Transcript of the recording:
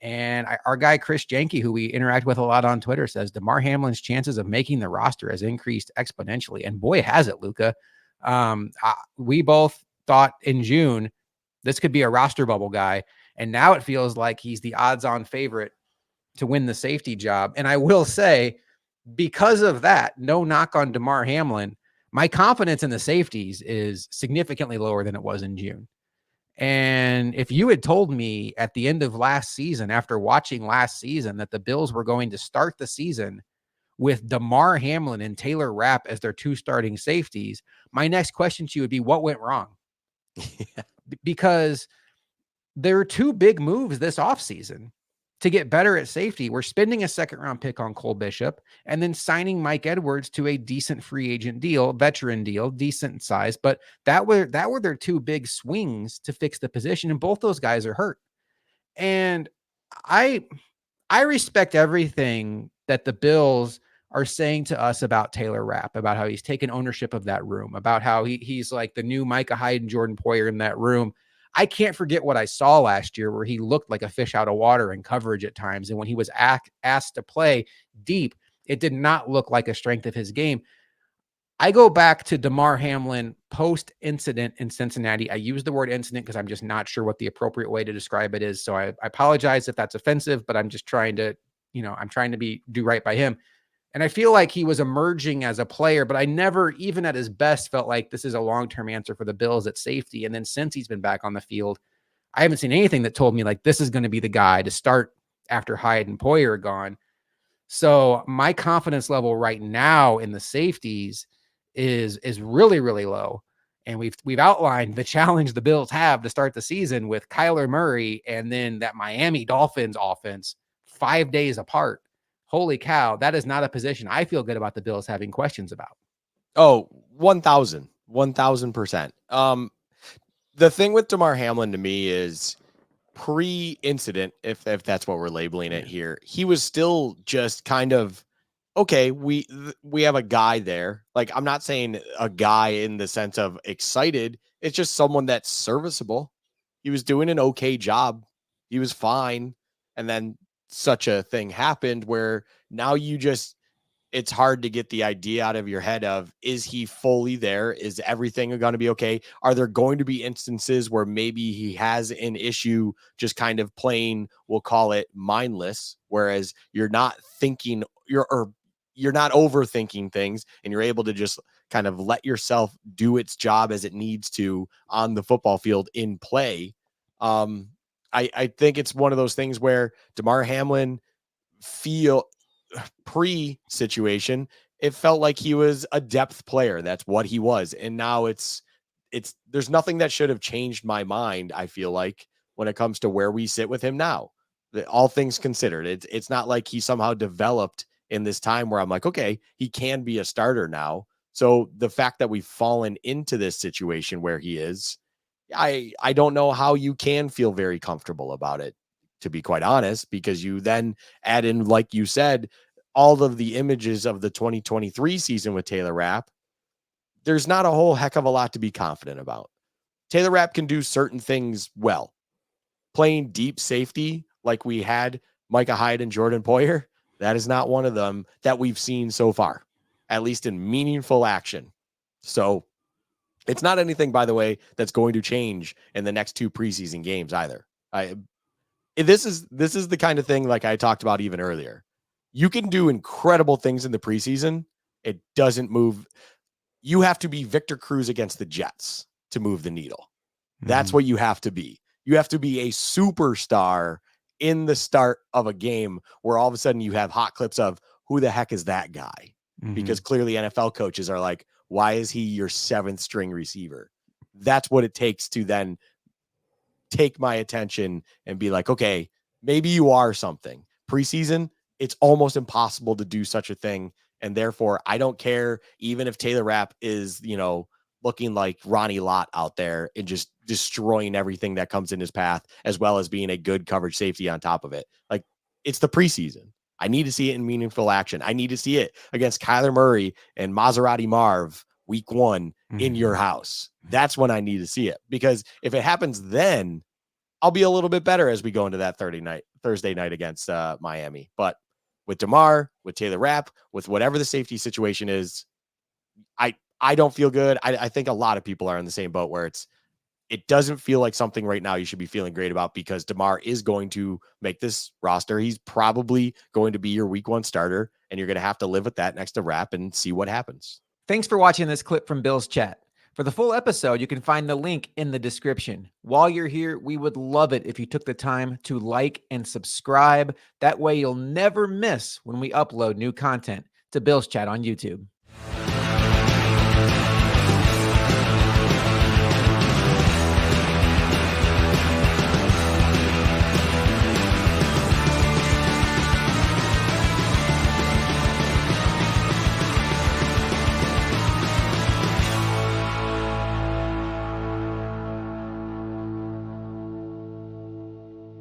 And our guy, Chris Jenke, who we interact with a lot on Twitter, says Damar Hamlin's chances of making the roster has increased exponentially. And boy, has it, Luka. We both thought in June this could be a roster bubble guy. And now it feels like he's the odds-on favorite to win the safety job. And I will say, because of that, no knock on Damar Hamlin, my confidence in the safeties is significantly lower than it was in June. And if you had told me at the end of last season, after watching last season, that the Bills were going to start the season with Damar Hamlin and Taylor Rapp as their two starting safeties, my next question to you would be, what went wrong? Because there are two big moves this offseason to get better at safety. We're spending a second-round pick on Cole Bishop and then signing Mike Edwards to a decent free agent deal, veteran deal, decent size. But that were their two big swings to fix the position, and both those guys are hurt. And I respect everything that the Bills are saying to us about Taylor Rapp, about how he's taken ownership of that room, about how he's like the new Micah Hyde and Jordan Poyer in that room. I can't forget what I saw last year where he looked like a fish out of water in coverage at times. And when he was asked to play deep, it did not look like a strength of his game. I go back to Damar Hamlin post-incident in Cincinnati. I use the word incident because I'm just not sure what the appropriate way to describe it is. So I apologize if that's offensive, but I'm just trying to, I'm trying to do right by him. And I feel like he was emerging as a player, but I never, even at his best, felt like this is a long-term answer for the Bills at safety. And then since he's been back on the field, I haven't seen anything that told me like this is going to be the guy to start after Hyde and Poyer are gone. So my confidence level right now in the safeties is really, really low. And we've outlined the challenge the Bills have to start the season with Kyler Murray and then that Miami Dolphins offense 5 days apart. Holy cow, that is not a position I feel good about the Bills having questions about. Oh, 1,000%. The thing with Damar Hamlin to me is pre-incident, if that's what we're labeling it here, he was still just kind of, okay, we have a guy there. Like, I'm not saying a guy in the sense of excited. It's just someone that's serviceable. He was doing an okay job. He was fine. And then such a thing happened where now it's hard to get the idea out of your head of, is he fully there? Is everything going to be okay? Are there going to be instances where maybe he has an issue just kind of playing, we'll call it mindless, whereas you're not thinking, you're not overthinking things and you're able to just kind of let yourself do its job as it needs to on the football field in play. I think it's one of those things where Damar Hamlin pre-situation, it felt like he was a depth player. That's what he was. And now there's nothing that should have changed my mind, I feel like, when it comes to where we sit with him now. All things considered, it's not like he somehow developed in this time where I'm like, okay, he can be a starter now. So the fact that we've fallen into this situation where he is, I don't know how you can feel very comfortable about it, to be quite honest, because you then add in, like you said, all of the images of the 2023 season with Taylor Rapp. There's not a whole heck of a lot to be confident about. Taylor Rapp can do certain things well. Playing deep safety like we had Micah Hyde and Jordan Poyer, that is not one of them that we've seen so far, at least in meaningful action. So it's not anything, by the way, that's going to change in the next two preseason games either. This is the kind of thing, like I talked about even earlier. You can do incredible things in the preseason. It doesn't move. You have to be Victor Cruz against the Jets to move the needle. That's what you have to be. You have to be a superstar in the start of a game where all of a sudden you have hot clips of who the heck is that guy? Because clearly NFL coaches are like, why is he your seventh string receiver? That's what it takes to then take my attention and be like, okay, maybe you are something. Preseason, it's almost impossible to do such a thing. And therefore, I don't care even if Taylor Rapp is, looking like Ronnie Lott out there and just destroying everything that comes in his path, as well as being a good coverage safety on top of it. Like, it's the preseason. I need to see it in meaningful action. I need to see it against Kyler Murray and Maserati Marv week 1 in your house. That's when I need to see it, because if it happens then, I'll be a little bit better as we go into that Thursday night against Miami. But with DeMar, with Taylor Rapp, with whatever the safety situation is, I don't feel good. I think a lot of people are in the same boat where it doesn't feel like something right now you should be feeling great about, because DeMar is going to make this roster. He's probably going to be your week 1 starter, and you're going to have to live with that next to Rapp and see what happens. Thanks for watching this clip from Bill's chat. For the full episode, you can find the link in the description. While you're here, we would love it if you took the time to like and subscribe. That way you'll never miss when we upload new content to Bill's chat on YouTube.